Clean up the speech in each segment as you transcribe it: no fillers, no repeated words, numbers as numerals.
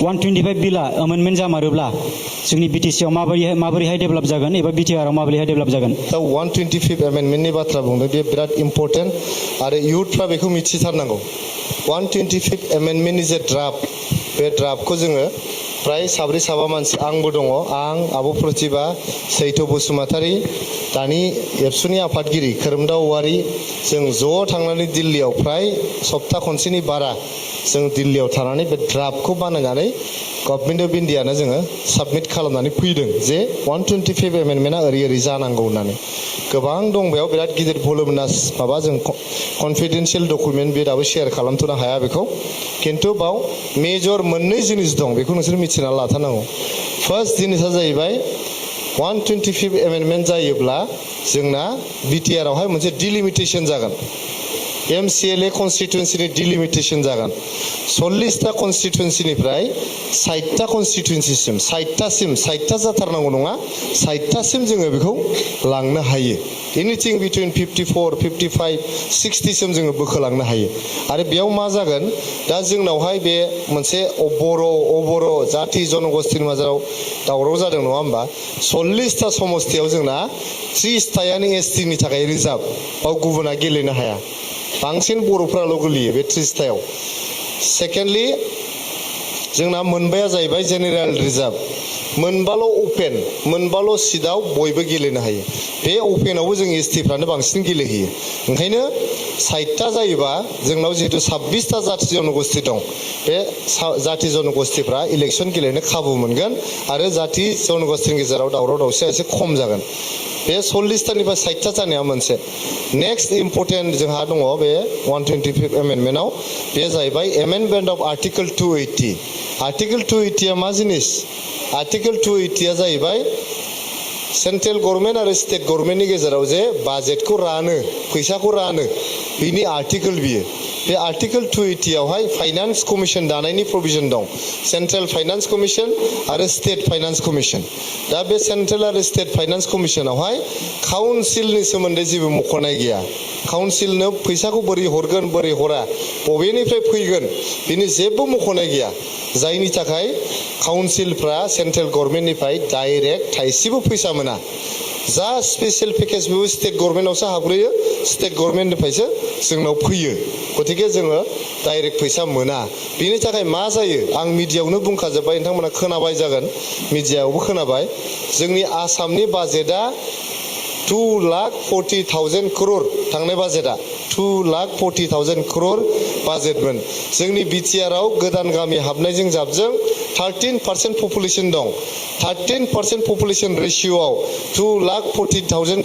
125 बिला अमेन्डमेन्ट जामारोब्ला जोंनि बिटिसिआव माबोरैहाय डेभेलप जागोन एबा बिटिआरआव माबोरैहाय डेभेलप जागोन? दा 125 एमेन्डमेन्टनि बाथ्रा बुंदों बे बिराद इम्पर्टेन्ट आरो इयुथफ्रा बेखौ मिथिथारनांगौ। 125 एमेन्डमेन्टनि जे ड्राफ्ट बे ड्राफ्टखौ जोङो प्राय साब्रै साबा मानसि आंबो दङ, आं आब' प्रतिभा, सैथ' बसुमतारी, दानि एबसुनि आफादगिरि खोरोमदाव औवारी, जों ज' थांनानै दिल्लीयाव प्राय सप्ता खनसेनि बारा जों दिल्लीयाव थानानै बे ड्राफ्टखौ बानायनानै गभर्नमेन्ट अफ इन्डियानो जोङो साबमिट खालामनानै फैदों जे 125 एमेन्डमेन्टआ ओरै ओरै जानांगौ होननानै। गोबां दं बेयाव बिराद गिदिर भलुमिनास माबा जों कन्फिडेन्सियेल डकुमेन्ट बे दाबो शेयार खालामथ'नो हाया बेखौ, खिन्थु बाव मेजर मोननै जिनिस दं बेखौ नोंसोर मिथिना लाथारनांगौ। फार्स्ट जिनिसा जाहैबाय 125 एमेन्डमेन्ट जायोब्ला जोंना बिटिआरआवहाय मोनसे डिलिमिटेसन जागोन। MCLA कन्स्टिटुएन्सिनि डिलिमिटेसन जागोन। 40टा कन्स्टिटुएन्सिनिफ्राय 60टा कन्स्टिटुएन्सिसिम 60टा जाथारनांगौ नङा, 60टासिम जोङो बेखौ लांनो हायो। एनिथिं बिटुइन 54, 55, 60सिम जोङो बोखोलांनो हायो। आरो बेयाव मा जागोन, दा जोंनावहाय बे मोनसे अबर' जाति जनगोष्ठीनि माजाराव दावराव जादों नङा होमबा? 40टा समस्थियाव जोंना 30टायानो STनि थाखाय रिजार्भ, बाव गुबुना गेलेनो हाया। बांसिन बर'फ्राल' गोलैयो बे 30टायाव। सेकेन्डलि जोंना मोनबाया जाहैबाय जेनेरेल रिजार्भ, मोनबाल' अपेन, मोनबाल' सिटआव बयबो गेलेनो हायो। बे अपेनावबो जों STफ्रानो बांसिन गेलेहैयो। ओंखायनो 60टा जायोबा जोंनाव जिहेतु 26टा जाति जनगोष्ठी दं, बे जाति जनगोष्ठीफ्रा इलेक्सन गेलेनो खाबु मोनगोन आरो जाति जनगोष्ठीनि गेजेराव दावराव दावसिया एसे खम जागोन। बे 40टानिफ्राय 60टा जानाया मोनसे। नेक्स्ट इम्पर्टेन्ट जोंहा दङ बे 125 एमेन्डमेन्टआव, बे जाहैबाय एमेन्डमेन्ट अफ आर्टिकल 280। आर्टिकल 280आ मा जिनिस? आर्टिकल 280आ जाहैबाय सेन्ट्रेल गभर्नमेन्ट आरो स्टेट गभर्नमेन्टनि गेजेराव जे बाजेटखौ रानो, फैसाखौ रानो, बिनि आर्टिकल बियो। बे आर्टिकल 280 आवहाय फाइनान्स कमिसन दानायनि प्रभिजन दं। सेन्ट्रेल फाइनान्स कमिसन आरो स्टेट फाइनान्स कमिसन। दा बे सेन्ट्रेल आरो स्टेट फाइनान्स कमिसनावहाय काउन्सिलनि सोमोन्दै जेबो मख'नाय गैया। काउन्सिलनो फैसाखौ बोरै हरगोन बोरै हरा, बबेनिफ्राय फैगोन, बिनि जेबो मख'नाय गैया। जायनि थाखाय काउन्सिलफ्रा सेन्ट्रेल गभर्नमेन्टनिफ्राय डाइरेक्ट थाइसेबो फैसा मोना। जा स्पेशल पेकेज बेबो स्टेट गभर्नमेन्टआवसो हाबग्रोयो, स्टेट गभर्नमेन्टनिफ्रायसो जोंनाव फैयो। गतिके जोङो डाइरेक्ट फैसा मोना। बिनि थाखाय मा जायो, आं मिडियायावनो बुंखाजोब्बाय, नोंथांमोना खोनाबाय जागोन, मिडियायावबो खोनाबाय, जोंनि आसामनि बाजेटआ 2,40,000 crore थांनाय बाजेटआ 2,40,000 crore बाजेटमोन। जोंनि बिटिआरआव गोदान गामि हाबनायजों जाबजों 13% पपुलेसन दं। 13% पपुलेसन रेशियोआव 2,40,000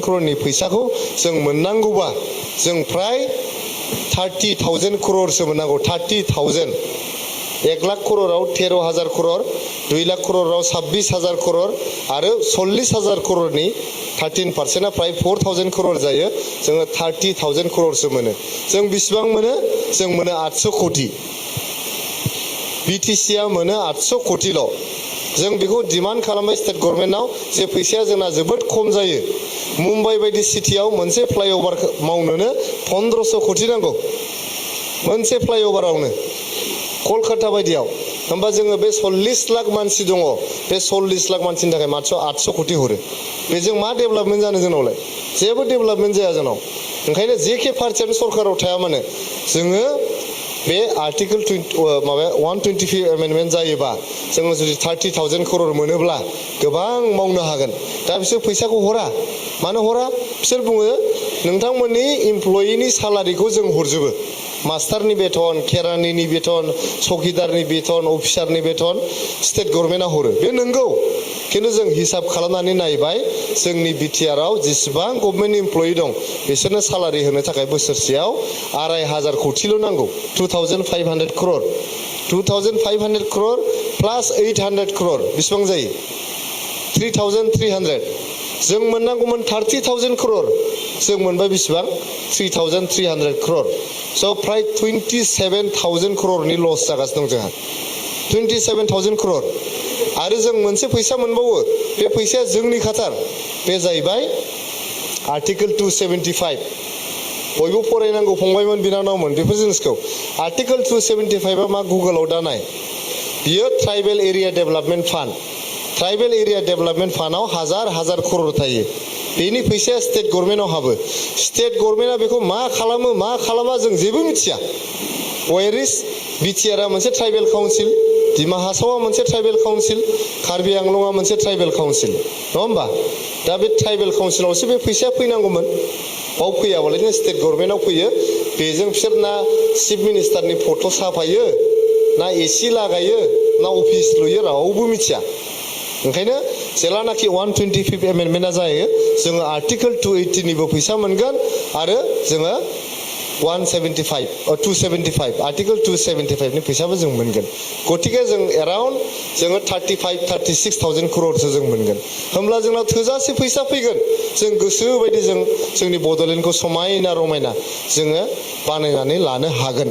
crore फैसाखौ जों मोननांगौबा जों प्राय 30,000 crore मोननांगौ। 30,000 1 लाख करोड़ाव 13,000 करोड़, 2 लाख करोड़ाव 26,000 करोड़ आरो 40,000 करोड़नि 13%आ प्राय 4,000 करोड़ जायो। जोङो 30,000 करोड़सो मोनो। जों बेसेबां मोनो? जों मोनो 800 कोटी। बिटिसिआ मोनो 800 कोटील'। जों बेखौ डिमान्ड खालामबाय स्टेट गभर्नमेन्टआव जे फैसाया जोंना जोबोद खम जायो। मुम्बाइ बायदि सिटियाव मोनसे फ्लाइअभार मावनोनो 1500 कोटी नांगौ, मोनसे फ्लाइअभारावनो। कलकाता बायदियाव होमबा जोङो बे 40 लाख मानसि दङ, बे 40 लाख मानसिनि थाखाय मात्र 800 कोटी हरो। बेजों मा डेभेलपमेन्ट जानो जोंनावलाय? जेबो डेभेलपमेन्ट जाया जोंनाव। ओंखायनो जेखे पार्टियानो सरकाराव थाया मानो जोङो बे आर्टिकल 125 एमेन्डमेन्ट जायोबा जोङो जुदि 30,000 करोड़ मोनोब्ला गोबां मावनो हागोन। दा बिसोर फैसाखौ हरा। मानो हरा? बिसोर बुङो नोंथांमोननि इमप्लयिनि सालारिखौ जों हरजोबो। मास्टारनि बेथन, केरानिनि बेथन, चौकीदारनि बेथन, अफिसारनि बेथन स्टेट गभर्नमेन्टआ हरो। बे नंगौ, खिन्थु जों हिसाब खालामनानै नायबाय जोंनि बिटिआरआव जेसेबां गभर्नमेन्ट इमप्लयि दं बिसोरनो सालारि होनो थाखाय बोसोरसेयाव 2,500 कोटील' नांगौ। 2,500 करोड़। 2,500 करोड़ प्लास 800 करोड़ बेसेबां जायो? 3,300। जों मोननांगौमोन 30,000 करोड़, जों मोनबाय बेसेबां? 3,300 करोड़। स' प्राय 27,000 करोड़नि लस जागासिनो दं जोंहा। 27,000 करोड़। आरो जों मोनसे फैसा मोनबावो, बे फैसाया जोंनि खाथार। बे जाहैबाय आर्टिकल 275। बयबो फरायनांगौ फंबायमोन बिनानावमोन बेफोर जिनिसखौ। आर्टिकल 275आ मा? गुगोलाव दा नाय। बियो tribal area development fund tribal area development फान्डआव हाजार करोड़ थायो बेनि फैसाया स्टेट गभर्नमेन्टआव हाबो स्टेट गभर्नमेन्टआ बेखौ मा खालामो मा खालामा जों जेबो मिथिया वेयर इज बिटिआरआ मोनसे ट्राइबेल काउन्सिल दिमा हासावआ मोनसे ट्राइबेल काउन्सिल कार्बि आंलंआ मोनसे ट्राइबेल काउन्सिल नङा होमबा दा बे ट्राइबेल काउन्सिलावसो बे फैसाया फैनांगौमोन बाव फैयाबालायनो स्टेट गभर्नमेन्टआव फैयो बेजों बिसोर ना चिफ मिनिस्टारनि फट' साफायो ना एसि लागायो ना अफिस लुयो रावबो मिथिया ओंखायनो जेलानाखि 125 एमेन्डमेन्टआ जायो जोङो आर्टिकल 280 निबो फैसा मोनगोन आरो जोङो 275 आर्टिकल 275 नि फैसाबो जों मोनगोन गतिके जों एराउन्ड जोङो 36,000 करोड़सो जों मोनगोन होमब्ला जोंनाव थोजासे फैसा फैगोन जों गोसो बायदि जों जोंनि बड'लेण्डखौ समायना रमायना जोङो बानायनानै लानो हागोन